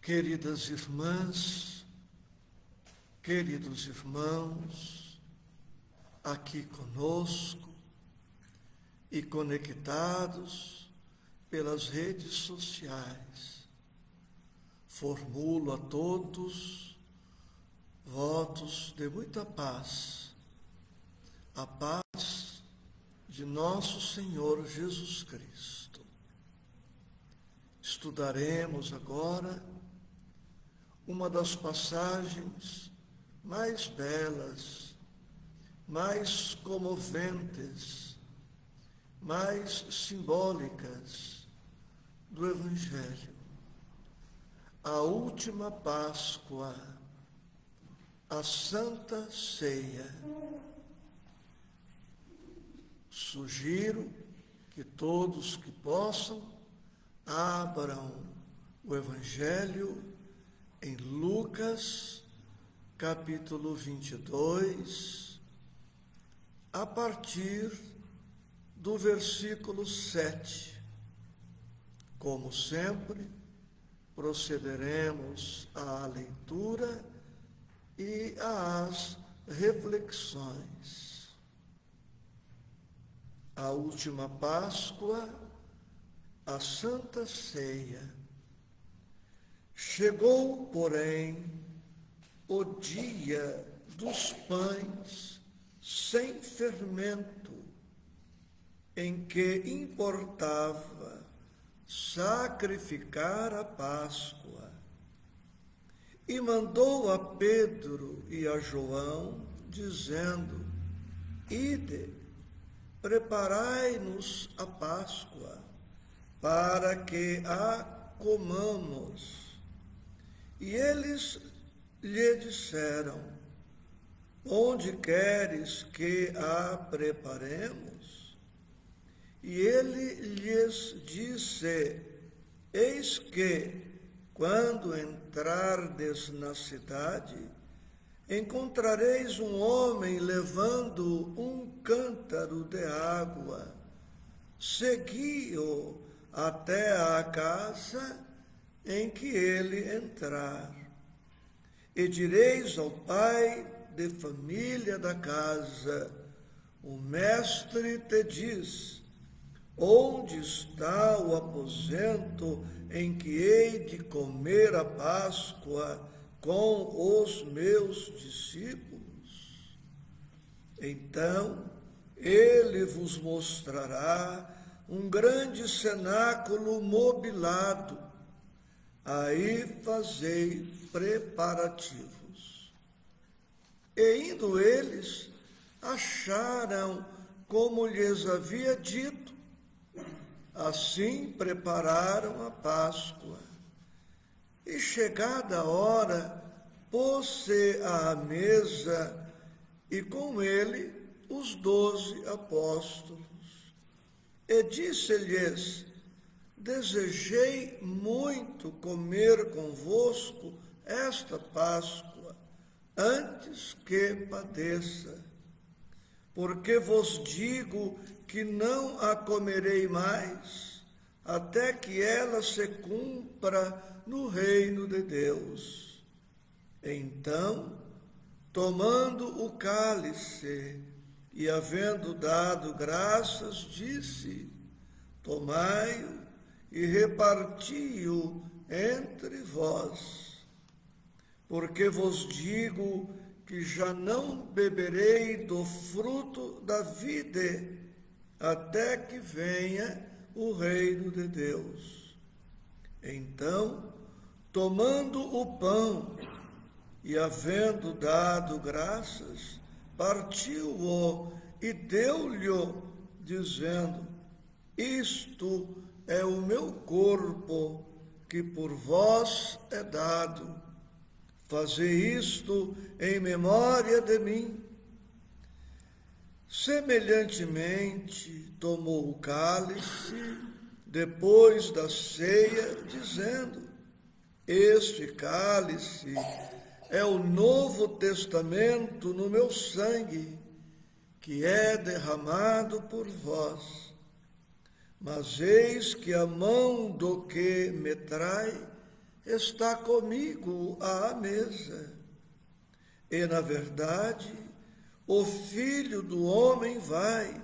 Queridas irmãs, queridos irmãos, aqui conosco e conectados pelas redes sociais, formulo a todos votos de muita paz, a paz de nosso Senhor Jesus Cristo. Estudaremos agora uma das passagens mais belas, mais comoventes, mais simbólicas do Evangelho. A última Páscoa, a Santa Ceia. Sugiro que todos que possam abram o Evangelho em Lucas, capítulo 22, a partir do versículo 7. Como sempre, procederemos à leitura e às reflexões. A última Páscoa, a Santa Ceia. Chegou, porém, o dia dos pães sem fermento, em que importava sacrificar a Páscoa, e mandou a Pedro e a João, dizendo: Ide, preparai-nos a Páscoa, para que a comamos. E eles lhe disseram: Onde queres que a preparemos? E ele lhes disse: Eis que, quando entrardes na cidade, encontrareis um homem levando um cântaro de água. Segui-o até à casa em que ele entrar. E direis ao pai de família da casa: O mestre te diz: Onde está o aposento em que hei de comer a Páscoa com os meus discípulos? Então ele vos mostrará um grande cenáculo mobilado. Aí fazei preparativos. E indo eles, acharam como lhes havia dito. Assim prepararam a Páscoa. E chegada a hora, pôs-se à mesa, e com ele os 12 apóstolos. E disse-lhes: Desejei muito comer convosco esta Páscoa, antes que padeça. Porque vos digo que não a comerei mais, até que ela se cumpra no reino de Deus. Então, tomando o cálice e havendo dado graças, disse: Tomai-o e reparti-o entre vós. Porque vos digo que já não beberei do fruto da vide, até que venha o reino de Deus. Então, tomando o pão e havendo dado graças, partiu-o e deu-lhe, dizendo: Isto é o meu corpo, que por vós é dado. Fazei isto em memória de mim. Semelhantemente, tomou o cálice depois da ceia, dizendo: Este cálice é o novo testamento no meu sangue, que é derramado por vós. Mas eis que a mão do que me trai está comigo à mesa. E, na verdade, o Filho do Homem vai,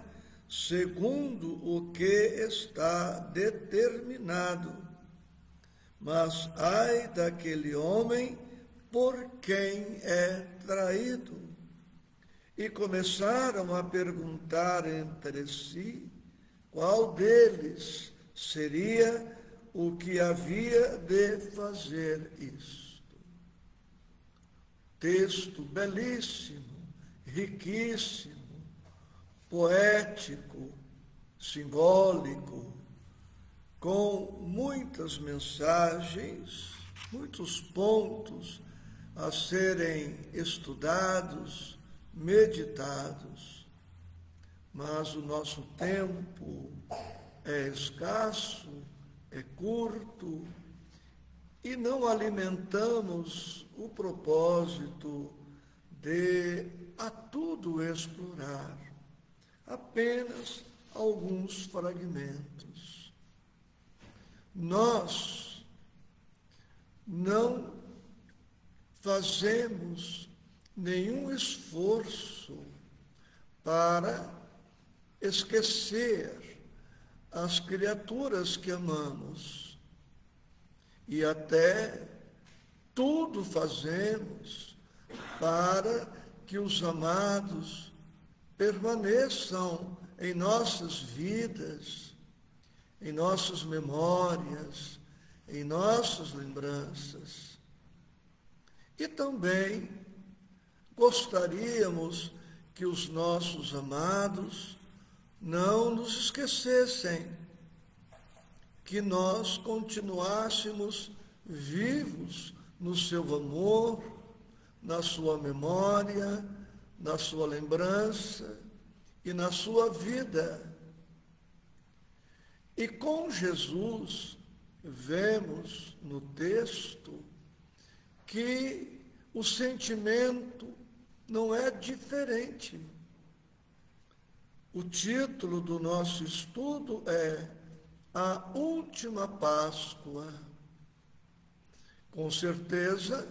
segundo o que está determinado. Mas ai daquele homem por quem é traído. E começaram a perguntar entre si qual deles seria o que havia de fazer isto. Texto belíssimo, riquíssimo, poético, simbólico, com muitas mensagens, muitos pontos a serem estudados, meditados. Mas o nosso tempo é escasso, é curto, e não alimentamos o propósito de a tudo explorar, apenas alguns fragmentos. Nós não fazemos nenhum esforço para esquecer as criaturas que amamos, e até tudo fazemos para que os amados permaneçam em nossas vidas, em nossas memórias, em nossas lembranças. E também gostaríamos que os nossos amados não nos esquecessem, que nós continuássemos vivos no seu amor, na sua memória, na sua lembrança e na sua vida. E com Jesus, vemos no texto que o sentimento não é diferente. O título do nosso estudo é A Última Páscoa. Com certeza,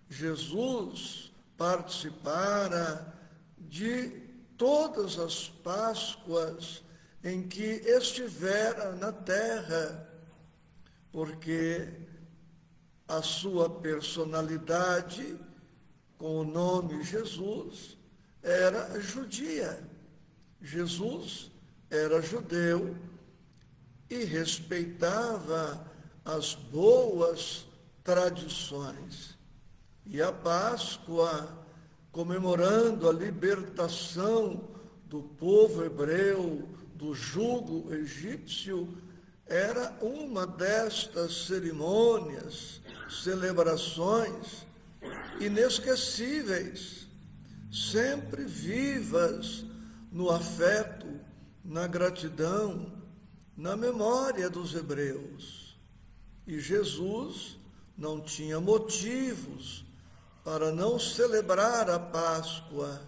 Jesus participara de todas as Páscoas em que estivera na terra, porque a sua personalidade, com o nome Jesus, era judia. Jesus era judeu e respeitava as boas tradições. E a Páscoa, comemorando a libertação do povo hebreu do jugo egípcio, era uma destas cerimônias, celebrações inesquecíveis, sempre vivas no afeto, na gratidão, na memória dos hebreus. E Jesus não tinha motivos para não celebrar a Páscoa.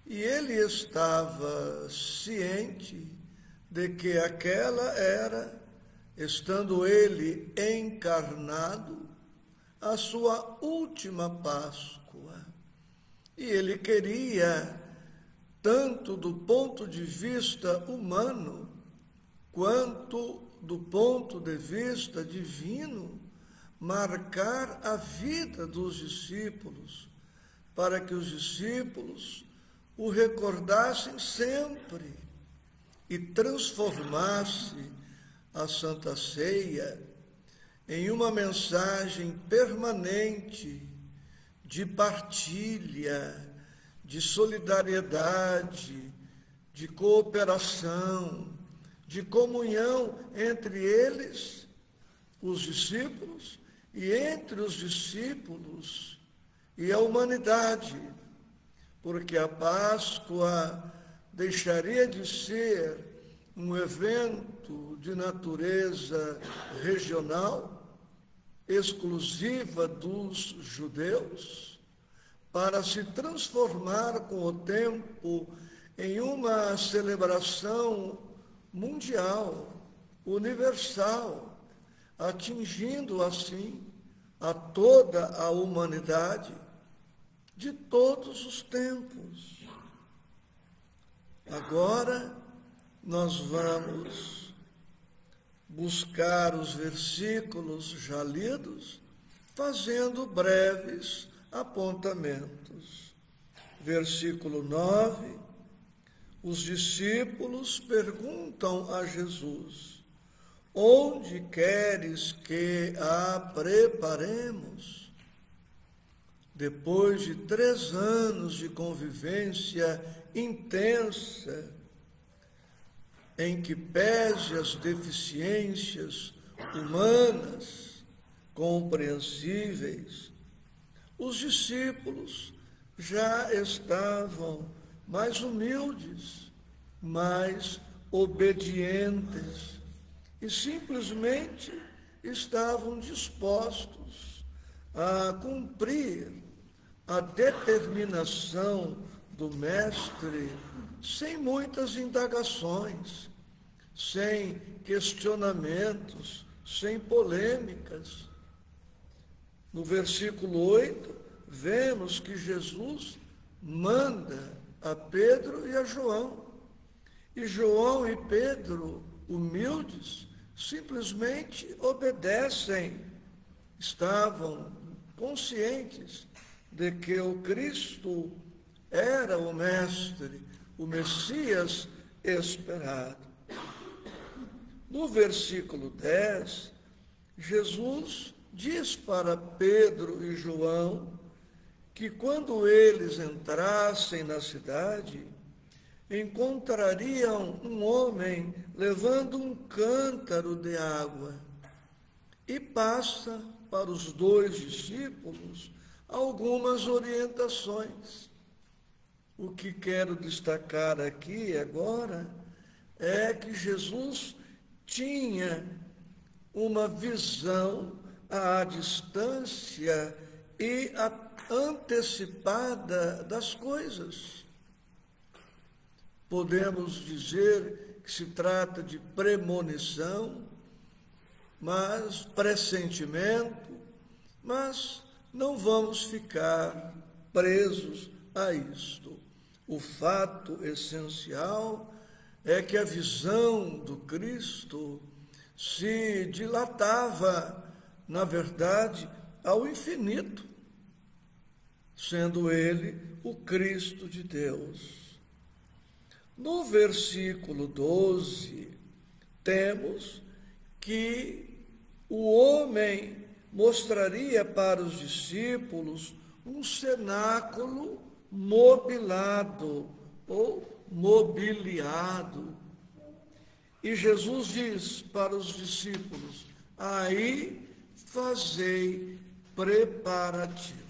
E ele estava ciente de que aquela era, estando ele encarnado, a sua última Páscoa. E ele queria, tanto do ponto de vista humano, quanto do ponto de vista divino, marcar a vida dos discípulos, para que os discípulos o recordassem sempre e transformasse a Santa Ceia em uma mensagem permanente de partilha, de solidariedade, de cooperação, de comunhão entre eles, os discípulos, e entre os discípulos e a humanidade, porque a Páscoa deixaria de ser um evento de natureza regional, exclusiva dos judeus, para se transformar com o tempo em uma celebração mundial, universal, atingindo assim a toda a humanidade de todos os tempos. Agora nós vamos buscar os versículos já lidos, fazendo breves apontamentos. Versículo 9, os discípulos perguntam a Jesus: onde queres que a preparemos? Depois de 3 anos de convivência intensa, em que pese as deficiências humanas compreensíveis, os discípulos já estavam mais humildes, mais obedientes e simplesmente estavam dispostos a cumprir a determinação do Mestre sem muitas indagações, sem questionamentos, sem polêmicas. No versículo 8, vemos que Jesus manda a Pedro e a João. E João e Pedro, humildes, simplesmente obedecem. Estavam conscientes de que o Cristo era o Mestre, o Messias esperado. No versículo 10, Jesus diz para Pedro e João que quando eles entrassem na cidade, encontrariam um homem levando um cântaro de água, e passa para os 2 discípulos algumas orientações. O que quero destacar aqui agora é que Jesus tinha uma visão à distância e antecipada das coisas. Podemos dizer que se trata de premonição, mas pressentimento, mas não vamos ficar presos a isto. O fato essencial é que a visão do Cristo se dilatava, na verdade, ao infinito, sendo ele o Cristo de Deus. No versículo 12, temos que o homem mostraria para os discípulos um cenáculo mobilado ou mobiliado. E Jesus diz para os discípulos: aí fazei preparativos.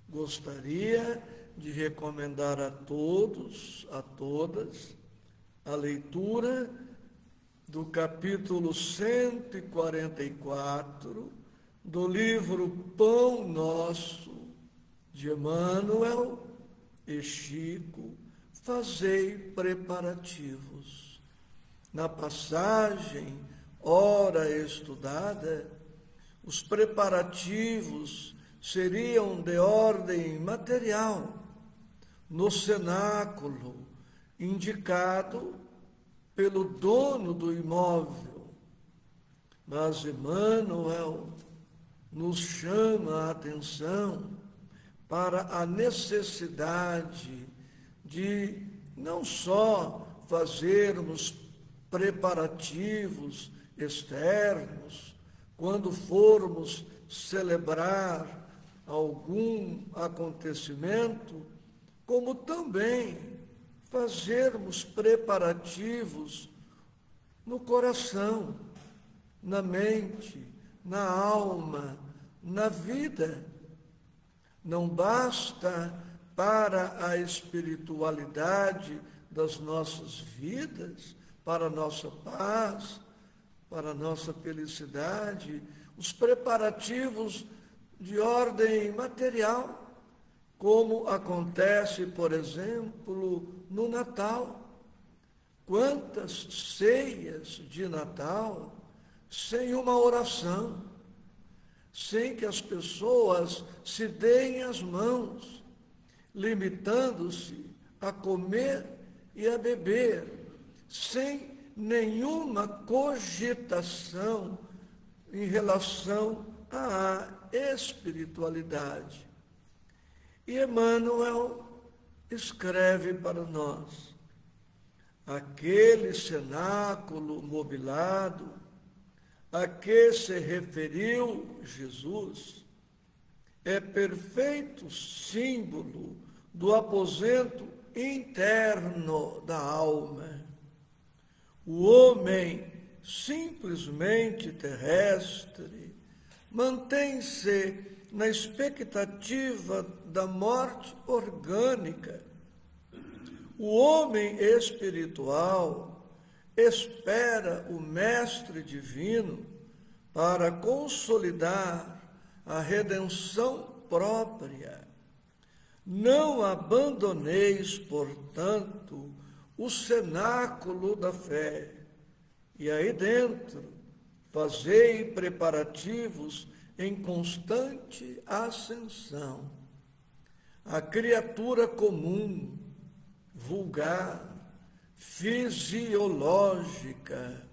Gostaria de recomendar a todos, a todas, a leitura do capítulo 144 do livro Pão Nosso, de Emmanuel e Chico, fazei preparativos. Na passagem, ora estudada, os preparativos seriam de ordem material, no cenáculo indicado pelo dono do imóvel. Mas Emmanuel nos chama a atenção para a necessidade de não só fazermos preparativos externos quando formos celebrar algum acontecimento, como também fazermos preparativos no coração, na mente, na alma, na vida. Não basta para a espiritualidade das nossas vidas, para a nossa paz, para a nossa felicidade, os preparativos de ordem material, como acontece, por exemplo, no Natal, Quantas ceias de Natal sem uma oração, sem que as pessoas se deem as mãos, limitando-se a comer e a beber, sem nenhuma cogitação em relação à espiritualidade. E Emmanuel escreve para nós: aquele cenáculo mobilado a que se referiu Jesus é perfeito símbolo do aposento interno da alma. O homem simplesmente terrestre mantém-se na expectativa da morte orgânica. O homem espiritual espera o Mestre Divino para consolidar a redenção própria. Não abandoneis, portanto, o cenáculo da fé, e aí dentro fazei preparativos em constante ascensão. A criatura comum, vulgar, fisiológica,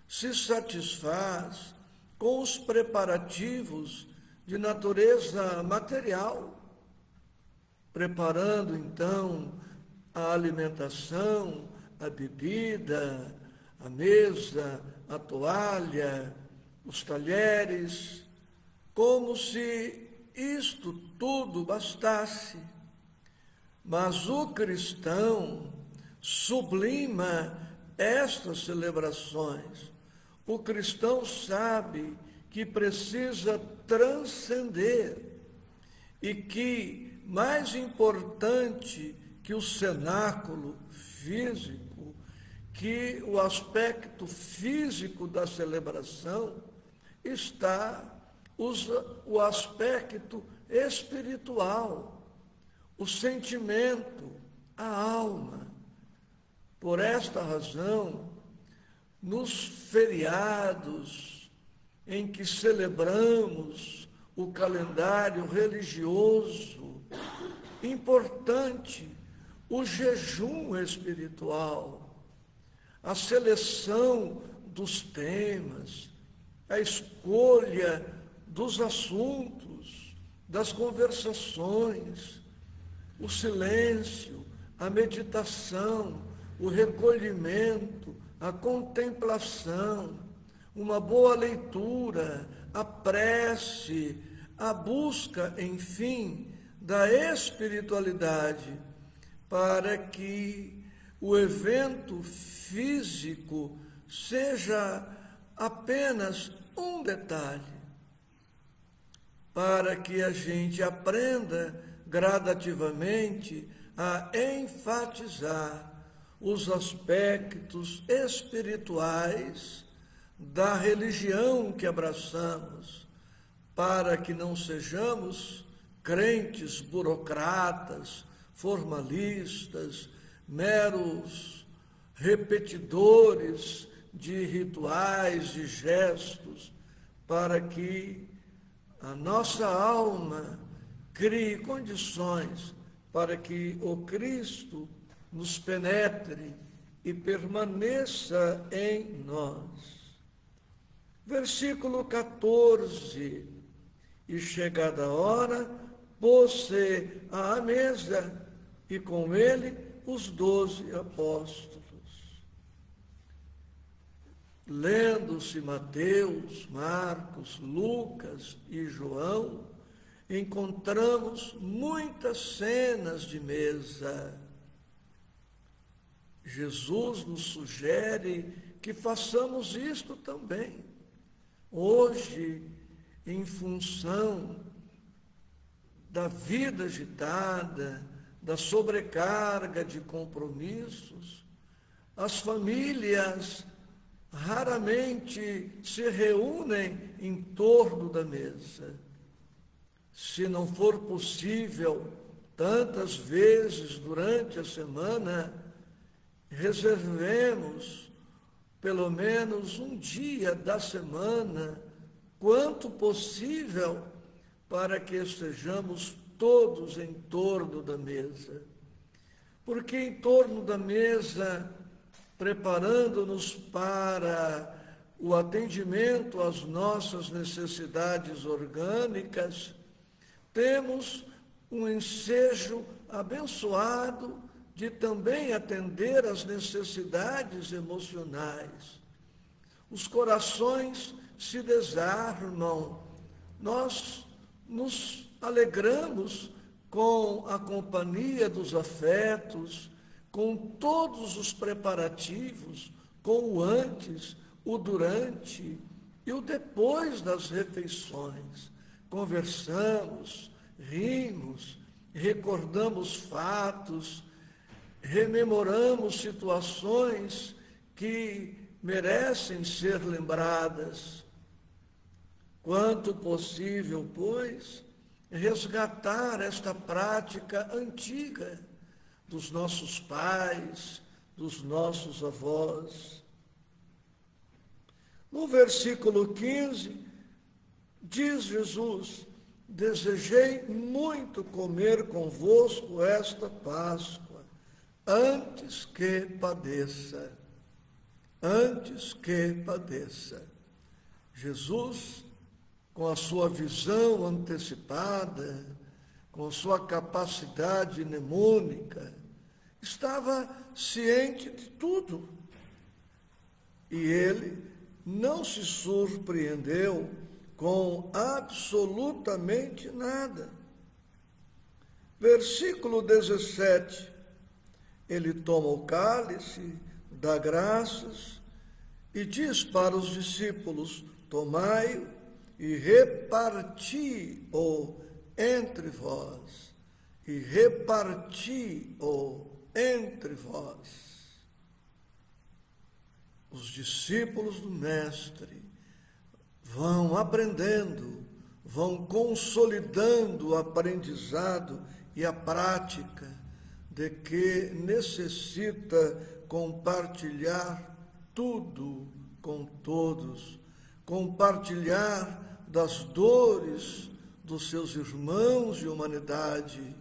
se satisfaz com os preparativos de natureza material, preparando então a alimentação, a bebida, a mesa, a toalha, os talheres, como se isto tudo bastasse. Mas o cristão sublima estas celebrações. O cristão sabe que precisa transcender e que, mais importante que o cenáculo físico, que o aspecto físico da celebração, está o aspecto espiritual, o sentimento, a alma. Por esta razão, nos feriados em que celebramos o calendário religioso, importante o jejum espiritual, a seleção dos temas, a escolha dos assuntos, das conversações, o silêncio, a meditação, o recolhimento, a contemplação, uma boa leitura, a prece, a busca, enfim, da espiritualidade, para que o evento físico seja apenas um detalhe, para que a gente aprenda gradativamente a enfatizar os aspectos espirituais da religião que abraçamos, para que não sejamos crentes burocratas, formalistas, meros repetidores de rituais, de gestos, para que a nossa alma crie condições para que o Cristo nos penetre e permaneça em nós. Versículo 14. E chegada a hora, pôs-se à mesa, e com ele os 12 apóstolos. Lendo-se Mateus, Marcos, Lucas e João, encontramos muitas cenas de mesa. Jesus nos sugere que façamos isto também. Hoje, em função da vida agitada, da sobrecarga de compromissos, as famílias raramente se reúnem em torno da mesa. Se não for possível tantas vezes durante a semana, reservemos pelo menos um dia da semana, quanto possível, para que estejamos todos em torno da mesa. Porque em torno da mesa, preparando-nos para o atendimento às nossas necessidades orgânicas, temos um ensejo abençoado de também atender às necessidades emocionais. Os corações se desarmam, nós nos alegramos com a companhia dos afetos, com todos os preparativos, com o antes, o durante e o depois das refeições. Conversamos, rimos, recordamos fatos, rememoramos situações que merecem ser lembradas. Quanto possível, pois, resgatar esta prática antiga dos nossos pais, dos nossos avós. No versículo 15, diz Jesus: desejei muito comer convosco esta Páscoa, antes que padeça. Antes que padeça. Jesus, com a sua visão antecipada, com a sua capacidade mnemônica, estava ciente de tudo. E ele não se surpreendeu com absolutamente nada. Versículo 17, ele toma o cálice, dá graças e diz para os discípulos: tomai-o e reparti-o entre vós, e reparti-o entre vós. Os discípulos do Mestre vão aprendendo, vão consolidando o aprendizado e a prática de que necessita compartilhar tudo com todos, compartilhar das dores dos seus irmãos de humanidade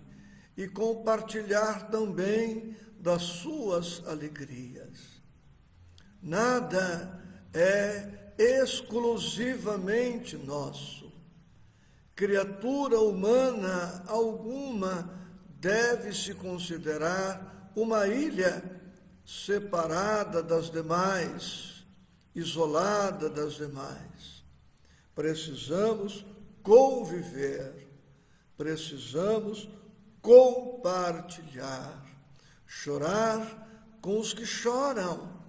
e compartilhar também das suas alegrias. Nada é exclusivamente nosso. Criatura humana alguma deve se considerar uma ilha separada das demais, isolada das demais. Precisamos conviver, precisamos compartilhar, chorar com os que choram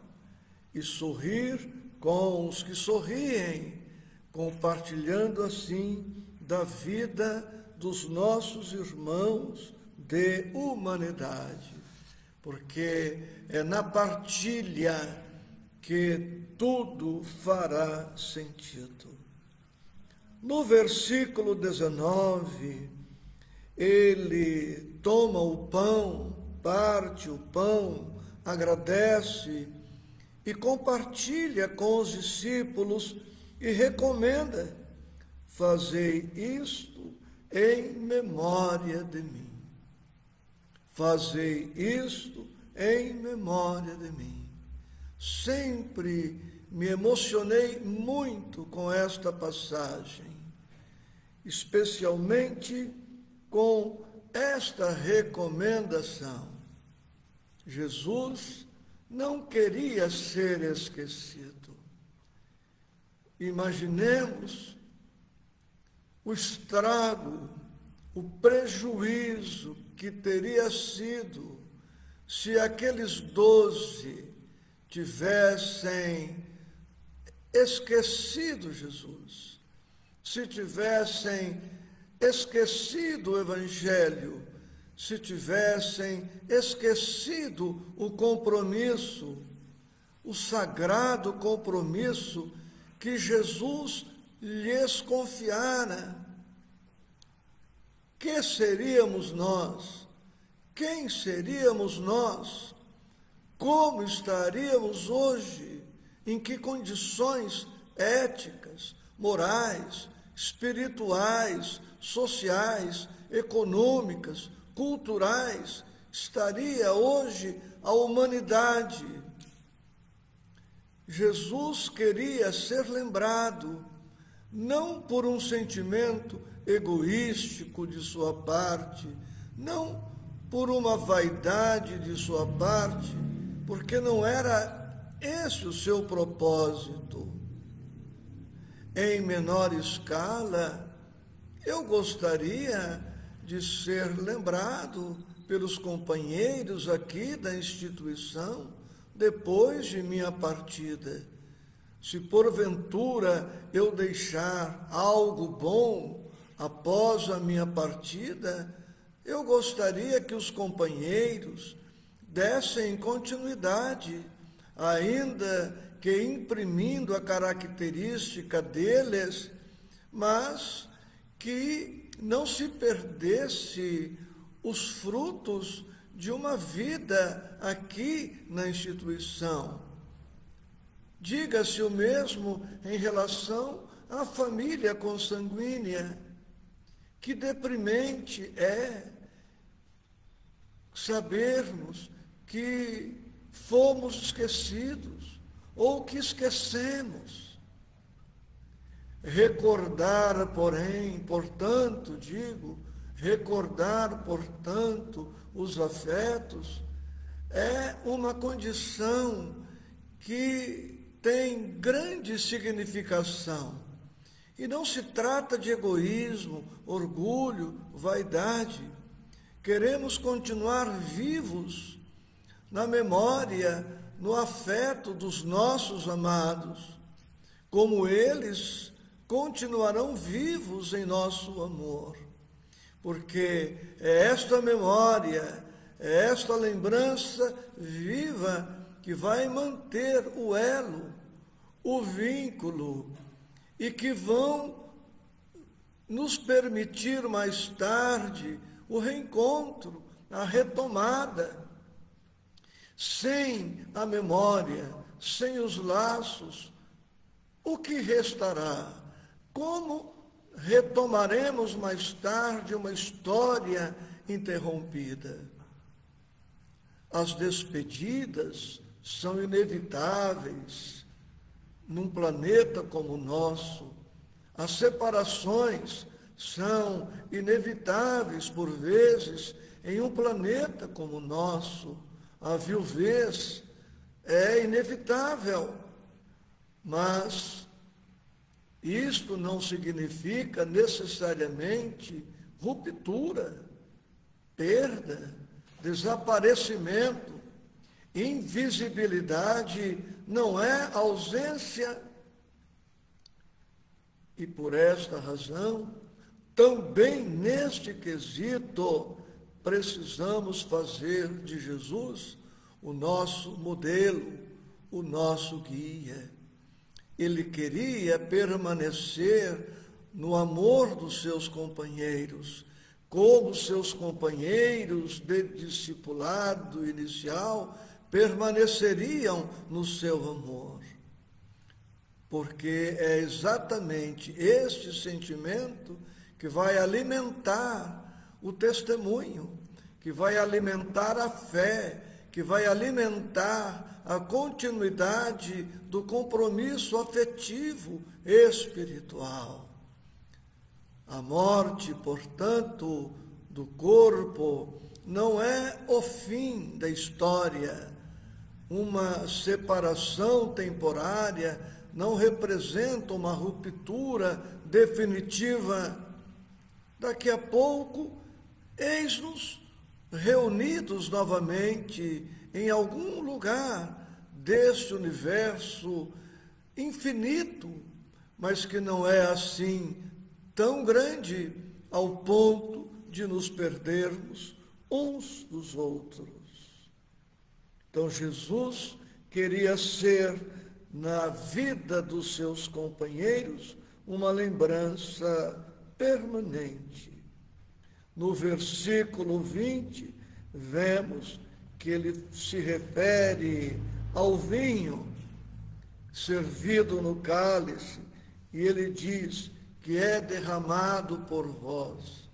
e sorrir com os que sorriem, compartilhando assim da vida dos nossos irmãos de humanidade, porque é na partilha que tudo fará sentido. No versículo 19, ele toma o pão, parte o pão, agradece e compartilha com os discípulos e recomenda: fazei isto em memória de mim. Fazei isto em memória de mim. Sempre me emocionei muito com esta passagem, especialmente com esta recomendação. Jesus não queria ser esquecido. Imaginemos o estrago, o prejuízo que teria sido se aqueles 12 tivessem esquecido Jesus, se tivessem esquecido o Evangelho, se tivessem esquecido o compromisso, o sagrado compromisso que Jesus lhes confiara. Que seríamos nós? Quem seríamos nós? como estaríamos hoje? Em que condições éticas, morais, espirituais, sociais, econômicas, culturais estaria hoje a humanidade? Jesus queria ser lembrado, não por um sentimento egoístico de sua parte, não por uma vaidade de sua parte, porque não era esse o seu propósito. Em menor escala, eu gostaria de ser lembrado pelos companheiros aqui da instituição depois de minha partida. Se porventura eu deixar algo bom após a minha partida, eu gostaria que os companheiros dessem continuidade, ainda que imprimindo a característica deles, mas que não se perdesse os frutos de uma vida aqui na instituição. Diga-se o mesmo em relação à família consanguínea. Que deprimente é sabermos que fomos esquecidos ou que esquecemos. Recordar, portanto, os afetos é uma condição que tem grande significação. E não se trata de egoísmo, orgulho, vaidade. Queremos continuar vivos na memória, no afeto dos nossos amados, como eles continuarão vivos em nosso amor. Porque é esta memória, é esta lembrança viva que vai manter o elo, o vínculo, e que vão nos permitir mais tarde o reencontro, a retomada. Sem a memória, sem os laços, o que restará? Como retomaremos mais tarde uma história interrompida? As despedidas são inevitáveis num planeta como o nosso. As separações são inevitáveis por vezes em um planeta como o nosso. A viuvez é inevitável, mas isto não significa necessariamente ruptura, perda, desaparecimento. Invisibilidade não é ausência. E por esta razão, também neste quesito, precisamos fazer de Jesus o nosso modelo, o nosso guia. Ele queria permanecer no amor dos seus companheiros, como seus companheiros de discipulado inicial permaneceriam no seu amor. Porque é exatamente este sentimento que vai alimentar o testemunho, que vai alimentar a fé, que vai alimentar a continuidade do compromisso afetivo espiritual. A morte, portanto, do corpo não é o fim da história. Uma separação temporária não representa uma ruptura definitiva. Daqui a pouco, eis-nos reunidos novamente em algum lugar deste universo infinito, mas que não é assim tão grande ao ponto de nos perdermos uns dos outros. Então Jesus queria ser, na vida dos seus companheiros, uma lembrança permanente. No versículo 20, vemos que ele se refere ao vinho servido no cálice, e ele diz que é derramado por vós.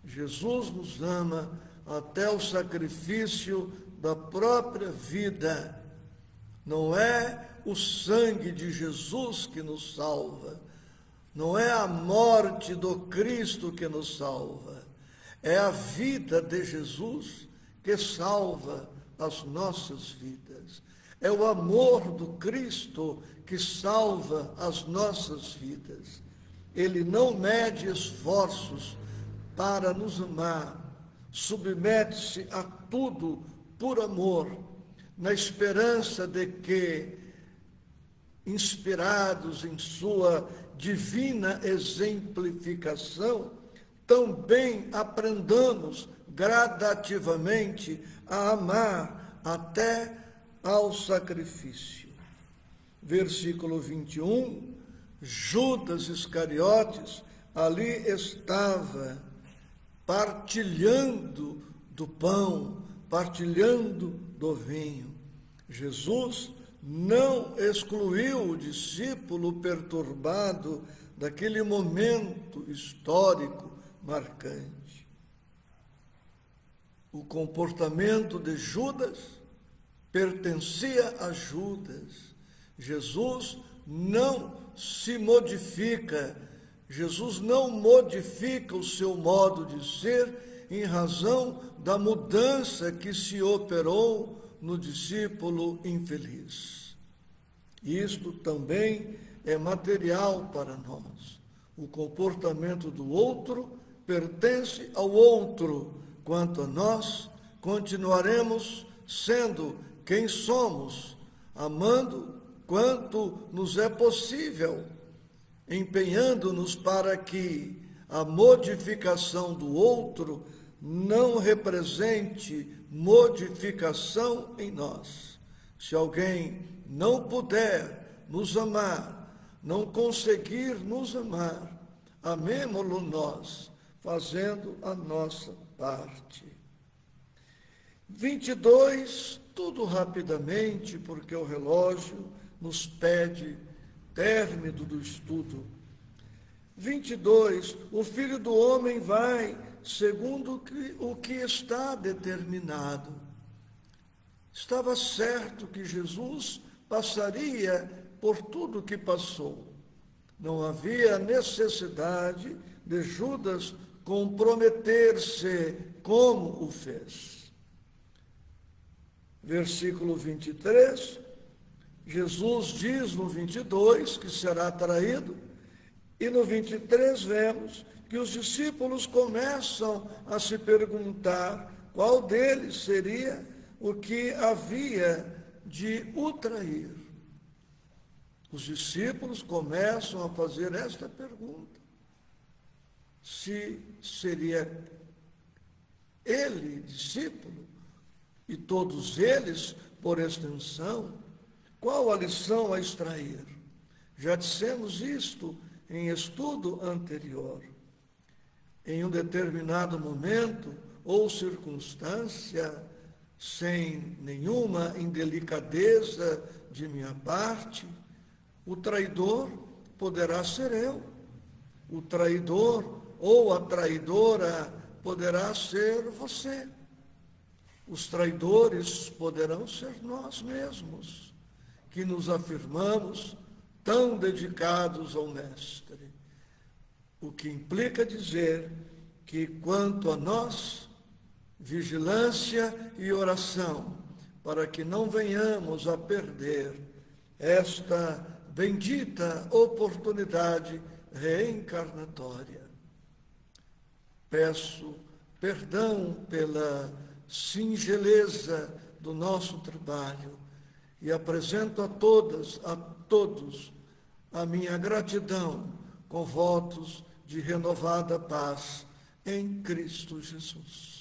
Jesus nos ama até o sacrifício da própria vida. Não é o sangue de Jesus que nos salva, não é a morte do Cristo que nos salva, é a vida de Jesus que salva as nossas vidas. É o amor do Cristo que salva as nossas vidas. Ele não mede esforços para nos amar, submete-se a tudo por amor, na esperança de que, inspirados em sua divina exemplificação, também aprendamos gradativamente a amar até ao sacrifício. Versículo 21, Judas Iscariotes ali estava partilhando do pão, partilhando do vinho. Jesus não excluiu o discípulo perturbado daquele momento histórico marcante. O comportamento de Judas pertencia a Judas. Jesus não se modifica, Jesus não modifica o seu modo de ser em razão da mudança que se operou no discípulo infeliz. Isto também é material para nós. O comportamento do outro pertence ao outro. Quanto a nós, continuaremos sendo quem somos, amando quanto nos é possível, empenhando-nos para que a modificação do outro não represente modificação em nós. Se alguém não puder nos amar, não conseguir nos amar, amemo-lo nós, fazendo a nossa parte. 22, tudo rapidamente, porque o relógio nos pede término do estudo. 22, o Filho do Homem vai segundo o que está determinado. Estava certo que Jesus passaria por tudo o que passou. Não havia necessidade de Judas comprometer-se como o fez. Versículo 23, Jesus diz no 22 que será traído, e no 23 vemos que os discípulos começam a se perguntar qual deles seria o que havia de o trair. Os discípulos começam a fazer esta pergunta: se seria ele, discípulo, e todos eles, por extensão, qual a lição a extrair? Já dissemos isto em estudo anterior. Em um determinado momento ou circunstância, sem nenhuma indelicadeza de minha parte, o traidor poderá ser eu. O traidor ou a traidora poderá ser você. Os traidores poderão ser nós mesmos, que nos afirmamos tão dedicados ao Mestre. O que implica dizer que, quanto a nós, vigilância e oração, para que não venhamos a perder esta bendita oportunidade reencarnatória. Peço perdão pela singeleza do nosso trabalho e apresento a todas, a todos, a minha gratidão com votos de renovada paz em Cristo Jesus.